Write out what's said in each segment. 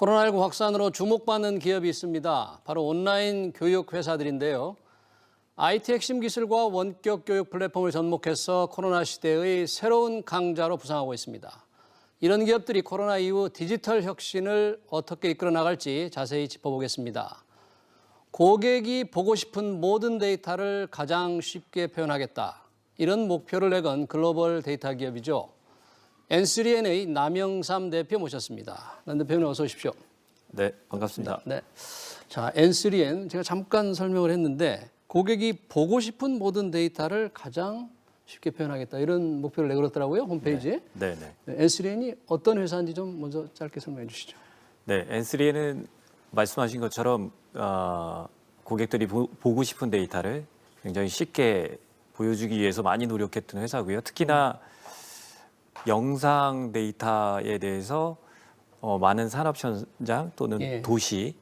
코로나19 확산으로 주목받는 기업이 있습니다. 바로 온라인 교육 회사들인데요. IT 핵심 기술과 원격 교육 플랫폼을 접목해서 코로나 시대의 새로운 강자로 부상하고 있습니다. 이런 기업들이 코로나 이후 디지털 혁신을 어떻게 이끌어 나갈지 자세히 짚어보겠습니다. 고객이 보고 싶은 모든 데이터를 가장 쉽게 표현하겠다. 이런 목표를 내건 글로벌 데이터 기업이죠. N3N의 남영삼 대표 모셨습니다. 남 대표님 어서 오십시오. 네, 반갑습니다. 네. 자, N3N 제가 잠깐 설명을 했는데 고객이 보고 싶은 모든 데이터를 가장 쉽게 표현하겠다. 이런 목표를 내걸었더라고요. 홈페이지에. 네. N3N이 어떤 회사인지 좀 먼저 짧게 설명해 주시죠. 네, N3N은 말씀하신 것처럼 고객들이 보고 싶은 데이터를 굉장히 쉽게 보여주기 위해서 많이 노력했던 회사고요. 특히나 영상 데이터에 대해서 많은 산업 현장 또는 도시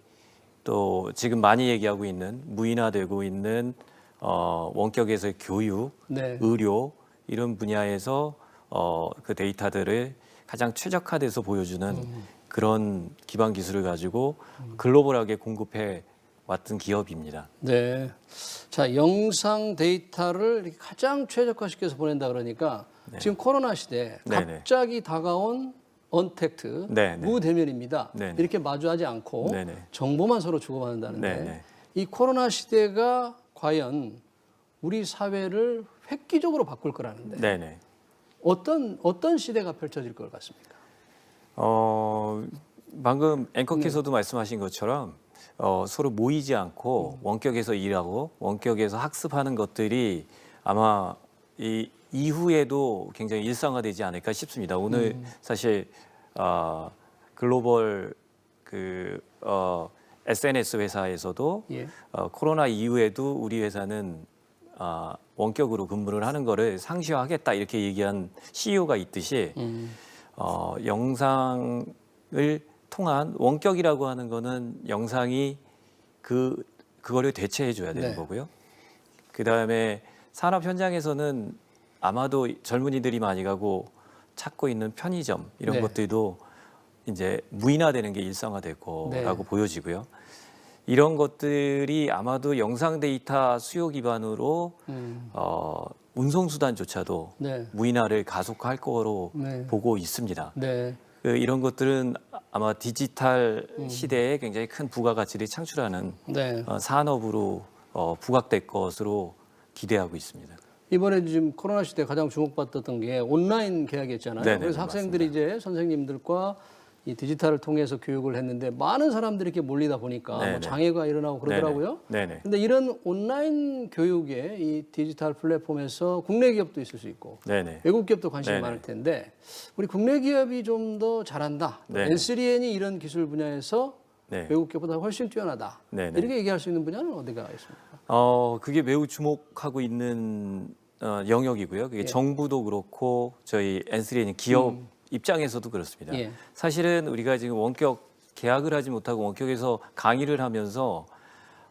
또 지금 많이 얘기하고 있는 무인화되고 있는 원격에서의 교육, 의료 이런 분야에서 그 데이터들을 가장 최적화돼서 보여주는 그런 기반 기술을 가지고 글로벌하게 공급해 왔던 기업입니다. 네. 자, 영상 데이터를 가장 최적화시켜서 보낸다 그러니까 지금 코로나 시대 갑자기 다가온 언택트, 무대면입니다. 이렇게 마주하지 않고 정보만 서로 주고받는다는데 이 코로나 시대가 과연 우리 사회를 획기적으로 바꿀 거라는데 어떤 시대가 펼쳐질 것 같습니까? 방금 앵커께서도 말씀하신 것처럼 서로 모이지 않고 원격에서 일하고 원격에서 학습하는 것들이 아마 이 이후에도 굉장히 일상화되지 않을까 싶습니다. 오늘 사실 글로벌 SNS 회사에서도 코로나 이후에도 우리 회사는 원격으로 근무를 하는 거를 상시화하겠다 이렇게 얘기한 CEO가 있듯이 영상을 통한 원격이라고 하는 거는 영상이 그거를 대체해 줘야 되는 거고요. 그다음에 산업 현장에서는 아마도 젊은이들이 많이 가고 찾고 있는 편의점 이런 것들도 이제 무인화되는 게 일상화될 거라고 보여지고요. 이런 것들이 아마도 영상 데이터 수요 기반으로 운송수단조차도 무인화를 가속화할 거로 보고 있습니다. 이런 것들은 아마 디지털 시대에 굉장히 큰 부가가치를 창출하는 산업으로 부각될 것으로 기대하고 있습니다. 이번에 지금 코로나 시대 가장 주목받았던 게 온라인 계약이었잖아요. 그래서 학생들이 맞습니다. 이제 선생님들과 이 디지털을 통해서 교육을 했는데 많은 사람들이 이렇게 몰리다 보니까 뭐 장애가 일어나고 그러더라고요. 그런데 이런 온라인 교육에 이 디지털 플랫폼에서 국내 기업도 있을 수 있고 외국 기업도 관심이 많을 텐데 우리 국내 기업이 좀 더 잘한다. N3N이 이런 기술 분야에서 외국 기업보다 훨씬 뛰어나다. 이렇게 얘기할 수 있는 분야는 어디가 있습니까? 그게 매우 주목하고 있는 영역이고요. 그게 정부도 그렇고 저희 N3N 기업 입장에서도 그렇습니다. 사실은 우리가 지금 원격 계약을 하지 못하고 원격에서 강의를 하면서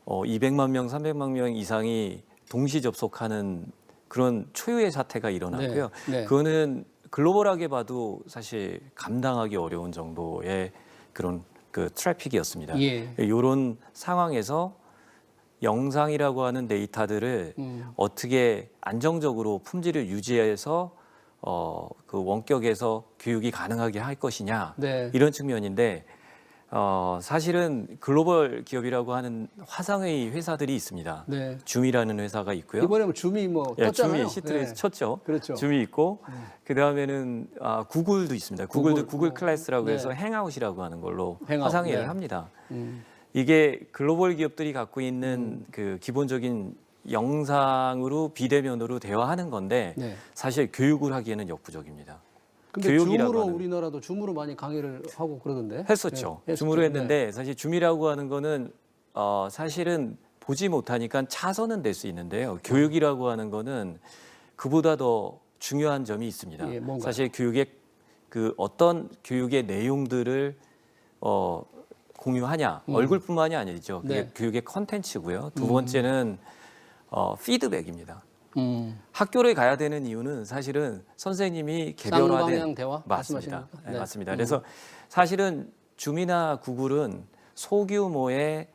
200만 명, 300만 명 이상이 동시 접속하는 그런 초유의 사태가 일어났고요. 그거는 글로벌하게 봐도 사실 감당하기 어려운 정도의 그런 트래픽이었습니다. 이런 상황에서 영상이라고 하는 데이터들을 어떻게 안정적으로 품질을 유지해서 그 원격에서 교육이 가능하게 할 것이냐 이런 측면인데 사실은 글로벌 기업이라고 하는 화상의 회사들이 있습니다. 줌이라는 회사가 있고요. 이번에 뭐 줌이 뭐 떴잖아요. 줌이 시트에서 쳤죠. 그렇죠. 줌이 있고 그 다음에는 구글도 있습니다. 구글도 구글 클래스라고 해서 행아웃이라고 하는 걸로 화상회의를 합니다. 이게 글로벌 기업들이 갖고 있는 그 기본적인 영상으로 비대면으로 대화하는 건데 사실 교육을 하기에는 역부족입니다. 근데 줌으로 우리나라도 줌으로 많이 강의를 하고 그러던데? 했었죠. 줌으로 했는데 사실 줌이라고 하는 거는 사실은 보지 못하니까 차선은 될 수 있는데요. 교육이라고 하는 거는 그보다 더 중요한 점이 있습니다. 사실 교육의 어떤 교육의 내용들을 공유하냐 얼굴뿐만이 아니죠. 그게 교육의 컨텐츠고요. 두 번째는 피드백입니다. 학교를 가야 되는 이유는 사실은 선생님이 개별화된 쌍방향 대화 맞습니다. 말씀하시는 거? 맞습니다. 그래서 사실은 줌이나 구글은 소규모의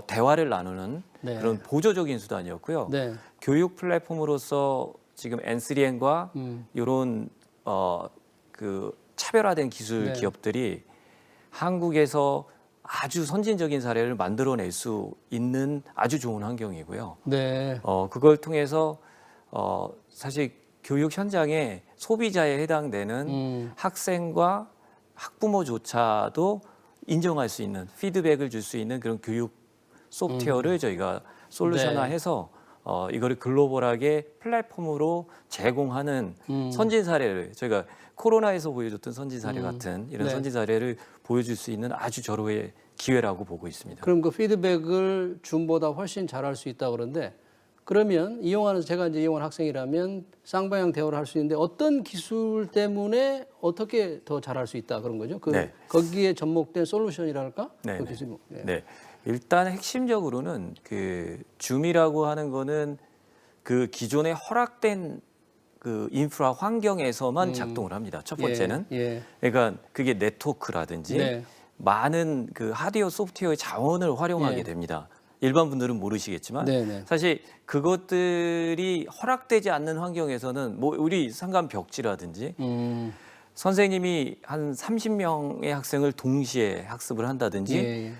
대화를 나누는 네. 그런 보조적인 수단이었고요. 네. 교육 플랫폼으로서 지금 N3N과 이런 그 차별화된 기술 네. 기업들이 한국에서 아주 선진적인 사례를 만들어낼 수 있는 아주 좋은 환경이고요. 네. 그걸 통해서 사실 교육 현장에 소비자에 해당되는 학생과 학부모조차도 인정할 수 있는 피드백을 줄 수 있는 그런 교육 소프트웨어를 저희가 솔루션화해서 이거를 글로벌하게 플랫폼으로 제공하는 선진 사례를 저희가 코로나에서 보여줬던 선진 사례 같은 이런 네. 선진 사례를 보여줄 수 있는 아주 절호의 기회라고 보고 있습니다. 그럼 그 피드백을 줌보다 훨씬 잘할 수 있다 그런데 그러면 제가 이제 이용하는 학생이라면 쌍방향 대화를 할 수 있는데 어떤 기술 때문에 어떻게 더 잘할 수 있다 그런 거죠? 네. 거기에 접목된 솔루션이랄까? 네, 그 네. 기술이 네. 네. 일단 핵심적으로는 그 줌이라고 하는 거는 그 기존에 허락된 그 인프라 환경에서만 작동을 합니다. 첫 번째는. 예. 그러니까 그게 네트워크라든지 네. 많은 그 하드웨어 소프트웨어의 자원을 활용하게 예. 됩니다. 일반 분들은 모르시겠지만 네네. 사실 그것들이 허락되지 않는 환경에서는 뭐 우리 상관 벽지라든지 선생님이 한 30명의 학생을 동시에 학습을 한다든지 예.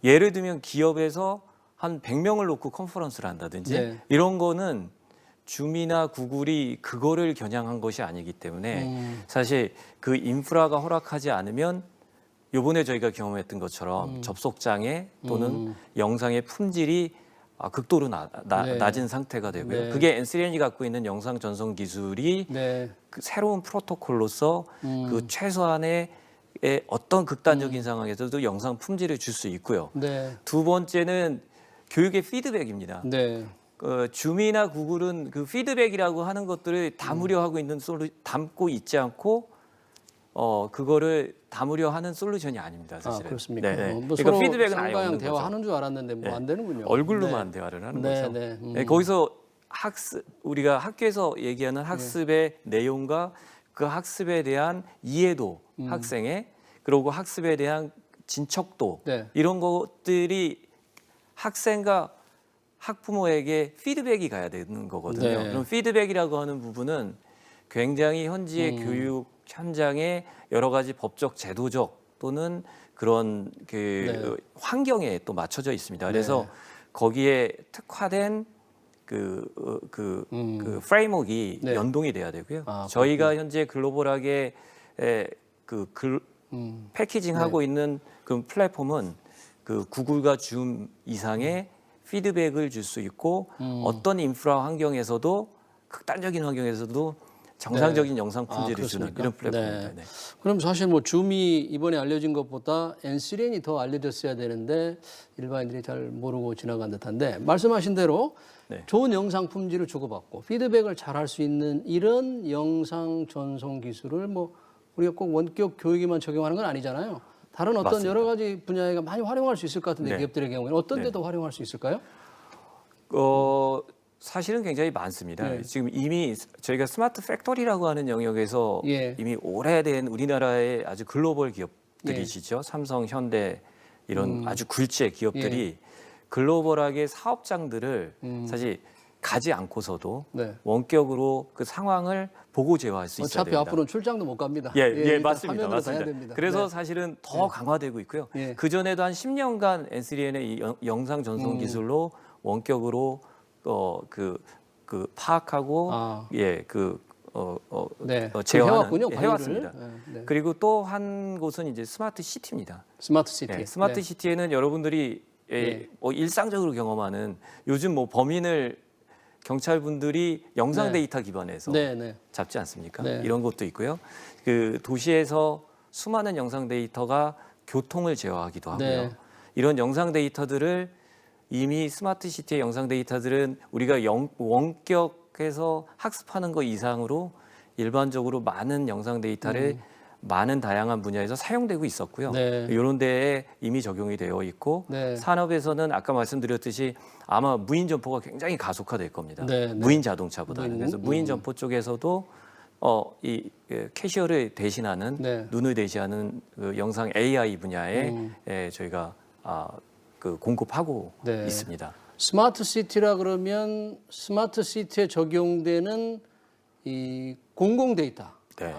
예를 들면 기업에서 한 100명을 놓고 컨퍼런스를 한다든지 네. 이런 거는 줌이나 구글이 그거를 겨냥한 것이 아니기 때문에 사실 그 인프라가 허락하지 않으면 요번에 저희가 경험했던 것처럼 접속장애 또는 영상의 품질이 극도로 네. 낮은 상태가 되고요. 네. 그게 N3N이 갖고 있는 영상 전송 기술이 네. 그 새로운 프로토콜로서 그 최소한의 어떤 극단적인 상황에서도 영상 품질을 줄 수 있고요. 네. 두 번째는 교육의 피드백입니다. 네. 줌이나 구글은 그 피드백이라고 하는 것들을 담으려 하고 있는 담고 있지 않고 그거를 담으려 하는 솔루션이 아닙니다. 사실은. 그렇습니까? 네네. 뭐 그러니까 서로 피드백은 아예 쌍방향 없는 대화하는 거죠. 줄 알았는데 뭐 안 되는군요. 얼굴로만 대화를 하는 네, 거죠. 네. 네, 거기서 우리가 학교에서 얘기하는 학습의 내용과 그 학습에 대한 이해도 학생의 그리고 학습에 대한 진척도 네. 이런 것들이 학생과 학부모에게 피드백이 가야 되는 거거든요. 네. 그럼 피드백이라고 하는 부분은 굉장히 현지의 교육 현장의 여러 가지 법적, 제도적 또는 그런 그 환경에 또 맞춰져 있습니다. 그래서 거기에 특화된 그 프레임워크가 네. 연동이 돼야 되고요. 저희가 현재 글로벌하게 패키징하고 있는 그 플랫폼은 그 구글과 줌 이상의 피드백을 줄 수 있고 어떤 인프라 환경에서도 극단적인 환경에서도 정상적인 영상 품질을 주는 그렇습니까? 이런 플랫폼입니다. 네. 네. 그럼 사실 뭐 줌이 이번에 알려진 것보다 N3N이 더 알려졌어야 되는데 일반인들이 잘 모르고 지나간 듯한데 말씀하신 대로 네. 좋은 영상 품질을 주고받고 피드백을 잘 할 수 있는 이런 영상 전송 기술을 뭐 우리가 꼭 원격 교육에만 적용하는 건 아니잖아요. 다른 어떤 맞습니다. 여러 가지 분야에 많이 활용할 수 있을 것 같은데 네. 기업들의 경우에는 어떤 데도 활용할 수 있을까요? 사실은 굉장히 많습니다. 네. 지금 이미 저희가 스마트 팩토리라고 하는 영역에서 예. 이미 오래된 우리나라의 아주 글로벌 기업들이시죠. 삼성, 현대 이런 아주 굴지의 기업들이 글로벌하게 사업장들을 사실 가지 않고서도 네. 원격으로 그 상황을 보고 제어할 수 있어야 어차피 됩니다. 앞으로는 출장도 못 갑니다. 예, 일단 맞습니다. 화면으로 봐야 맞습니다. 됩니다. 그래서 네. 사실은 더 강화되고 있고요. 예. 그 전에도 한 10년간 N3N의 이 영상 전송 기술로 원격으로 파악하고 네. 제어하는 해왔군요. 관리를. 해왔습니다. 네. 그리고 또 한 곳은 이제 스마트 시티입니다. 스마트 시티. 네, 스마트 네. 시티에는 여러분들이 일상적으로 경험하는 요즘 뭐 범인을 경찰분들이 영상 네. 데이터 기반에서 네. 잡지 않습니까? 네. 이런 것도 있고요. 그 도시에서 수많은 영상 데이터가 교통을 제어하기도 하고요. 네. 이런 영상 데이터들을 이미 스마트 시티의 영상 데이터들은 우리가 원격해서 학습하는 것 이상으로 일반적으로 많은 영상 데이터를 많은 다양한 분야에서 사용되고 있었고요. 네. 이런 데에 이미 적용이 되어 있고 네. 산업에서는 아까 말씀드렸듯이 아마 무인 점포가 굉장히 가속화될 겁니다. 네. 무인 자동차보다는. 그래서 무인 점포 쪽에서도 이 캐시어를 대신하는 네. 눈을 대신하는 그 영상 AI 분야에 저희가 그 공급하고 네. 있습니다. 스마트 시티라 그러면 스마트 시티에 적용되는 이 공공 데이터 네.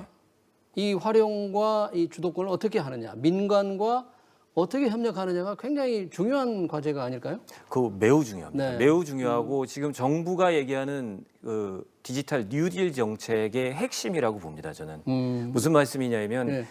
이 활용과 이 주도권을 어떻게 하느냐, 민간과 어떻게 협력하느냐가 굉장히 중요한 과제가 아닐까요? 그 매우 중요합니다. 네. 매우 중요하고 지금 정부가 얘기하는 그 디지털 뉴딜 정책의 핵심이라고 봅니다. 저는 무슨 말씀이냐면 네.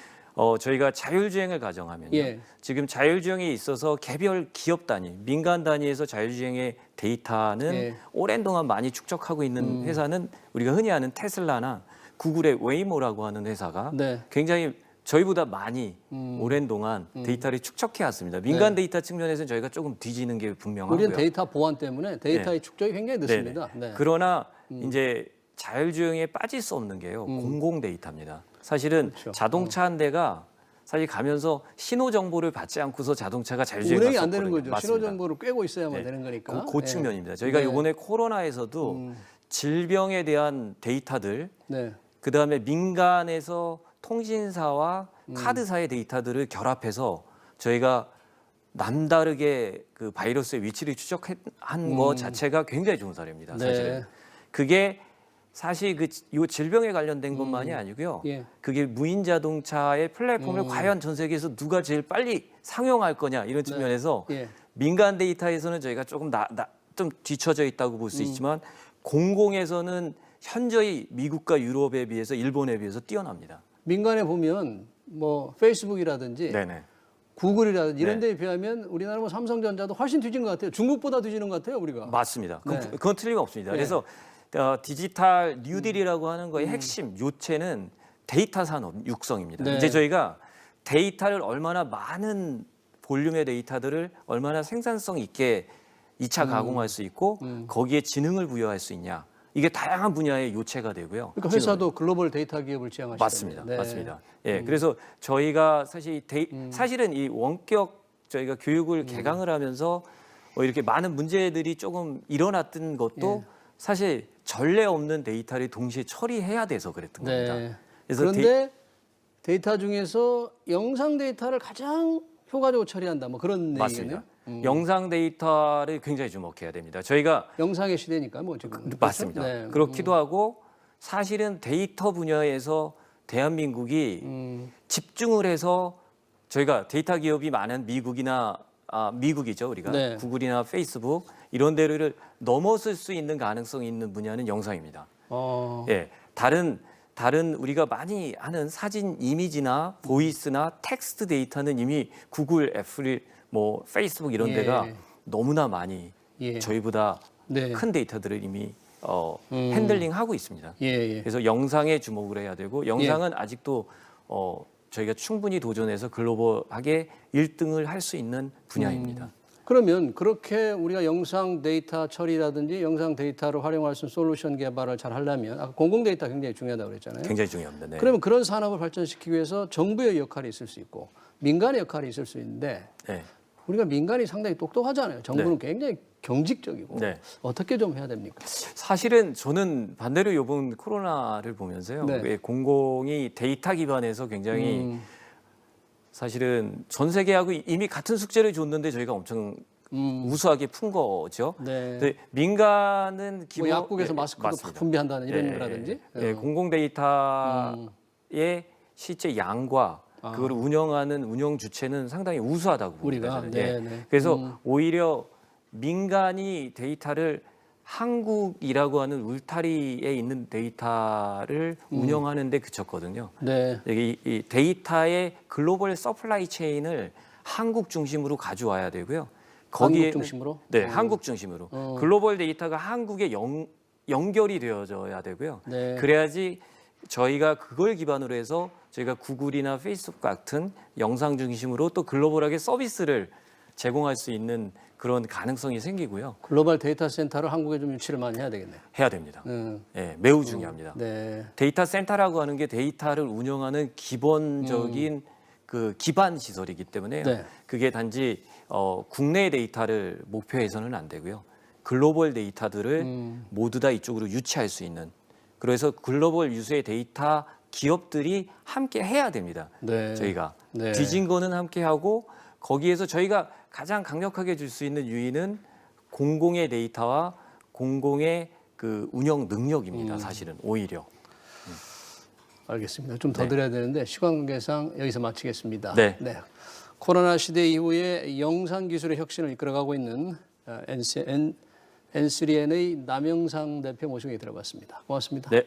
저희가 자율주행을 가정하면요. 예. 지금 자율주행에 있어서 개별 기업 단위, 민간 단위에서 자율주행의 데이터는 예. 오랜 동안 많이 축적하고 있는 회사는 우리가 흔히 아는 테슬라나 구글의 웨이모라고 하는 회사가 네. 굉장히 저희보다 많이 오랜 동안 데이터를 축적해 왔습니다. 민간 데이터 측면에서는 저희가 조금 뒤지는 게 분명하고요. 우리는 데이터 보안 때문에 데이터의 축적이 굉장히 늦습니다. 네네. 네. 그러나 이제 자율주행에 빠질 수 없는 게요. 공공 데이터입니다. 사실은 그렇죠. 자동차 한 대가 사실 가면서 신호 정보를 받지 않고서 자동차가 자율주행 운행이 안 되는 거죠. 맞습니다. 신호 정보를 꿰고 있어야만 네. 되는 거니까. 그 측면입니다. 저희가 네. 이번에 코로나에서도 질병에 대한 데이터들, 네. 그 다음에 민간에서 통신사와 카드사의 데이터들을 결합해서 저희가 남다르게 그 바이러스의 위치를 추적한 것 자체가 굉장히 좋은 사례입니다. 네. 사실은 그게 사실 이 질병에 관련된 것만이 아니고요. 예. 그게 무인 자동차의 플랫폼을 과연 전 세계에서 누가 제일 빨리 상용할 거냐 이런 측면에서 예. 민간 데이터에서는 저희가 조금 좀 뒤처져 있다고 볼 수 있지만 공공에서는 현저히 미국과 유럽에 비해서 일본에 비해서 뛰어납니다. 민간에 보면 뭐 페이스북이라든지 네네. 구글이라든지 이런 네. 데에 비하면 우리나라 뭐 삼성전자도 훨씬 뒤진 것 같아요. 중국보다 뒤지는 것 같아요, 우리가. 맞습니다. 네. 그건 틀림없습니다. 네. 그래서 디지털 뉴딜이라고 하는 거의 핵심 요체는 데이터 산업 육성입니다. 네. 이제 저희가 데이터를 얼마나 많은 볼륨의 데이터들을 얼마나 생산성 있게 2차 가공할 수 있고 거기에 지능을 부여할 수 있냐. 이게 다양한 분야의 요체가 되고요. 그러니까 회사도 글로벌 데이터 기업을 지향하시죠. 맞습니다. 맞습니다. 예, 그래서 저희가 사실 사실은 이 원격 저희가 교육을 개강을 하면서 이렇게 많은 문제들이 조금 일어났던 것도 사실 전례 없는 데이터를 동시에 처리해야 돼서 그랬던 겁니다. 네. 그래서 그런데 데이터 중에서 영상 데이터를 가장 효과적으로 처리한다. 뭐 그런 맞습니다. 얘기겠네요. 영상 데이터를 굉장히 주목해야 됩니다. 저희가 영상의 시대니까 뭐 지금 맞습니다. 그렇죠? 네. 그렇기도 하고 사실은 데이터 분야에서 대한민국이 집중을 해서 저희가 데이터 기업이 많은 미국이죠. 우리가 네. 구글이나 페이스북 이런 데를 넘어설 수 있는 가능성이 있는 분야는 영상입니다. 예, 다른 우리가 많이 하는 사진, 이미지나 보이스나 텍스트 데이터는 이미 구글, 애플, 뭐 페이스북 이런 데가 너무나 많이 저희보다 네. 큰 데이터들을 이미 핸들링하고 있습니다. 예. 그래서 영상에 주목을 해야 되고 영상은 아직도 저희가 충분히 도전해서 글로벌하게 1등을 할 수 있는 분야입니다. 그러면 그렇게 우리가 영상 데이터 처리라든지 영상 데이터를 활용할 수 있는 솔루션 개발을 잘 하려면 아까 공공 데이터 굉장히 중요하다고 그랬잖아요. 굉장히 중요합니다. 네. 그러면 그런 산업을 발전시키기 위해서 정부의 역할이 있을 수 있고 민간의 역할이 있을 수 있는데 네. 우리가 민간이 상당히 똑똑하잖아요. 정부는 굉장히 경직적이고 네. 어떻게 좀 해야 됩니까? 사실은 저는 반대로 이번 코로나를 보면서요. 네. 왜 공공이 데이터 기반에서 굉장히 사실은 전 세계하고 이미 같은 숙제를 줬는데 저희가 엄청 우수하게 푼 거죠. 네. 근데 민간은 뭐 약국에서 마스크도 맞습니다. 분배한다는 이런 예, 거라든지. 예, 공공 데이터의 실제 양과 그걸 운영하는 운영 주체는 상당히 우수하다고 봅니다. 우리가 저는. 예. 그래서 오히려 민간이 데이터를 한국이라고 하는 울타리에 있는 데이터를 운영하는 데 그쳤거든요. 네. 이 데이터의 글로벌 서플라이 체인을 한국 중심으로 가져와야 되고요. 한국 중심으로? 네, 한국 중심으로. 글로벌 데이터가 한국에 연결이 되어져야 되고요. 네. 그래야지 저희가 그걸 기반으로 해서 저희가 구글이나 페이스북 같은 영상 중심으로 또 글로벌하게 서비스를 제공할 수 있는 그런 가능성이 생기고요. 글로벌 데이터 센터를 한국에 좀 유치를 많이 해야 되겠네요. 해야 됩니다. 네, 매우 중요합니다. 네. 데이터 센터라고 하는 게 데이터를 운영하는 기본적인 그 기반 시설이기 때문에 네. 그게 단지 국내 데이터를 목표해서는 안 되고요. 글로벌 데이터들을 모두 다 이쪽으로 유치할 수 있는 그래서 글로벌 유수의 데이터 기업들이 함께 해야 됩니다. 네. 저희가 네. 뒤진 거는 함께 하고 거기에서 저희가 가장 강력하게 줄 수 있는 유인은 공공의 데이터와 공공의 그 운영 능력입니다. 사실은 오히려. 알겠습니다. 좀 더 네. 드려야 되는데 시간 관계상 여기서 마치겠습니다. 네. 코로나 시대 이후에 영상 기술의 혁신을 이끌어가고 있는 N3N의 남영상 대표 모시고 들어봤습니다. 고맙습니다. 네.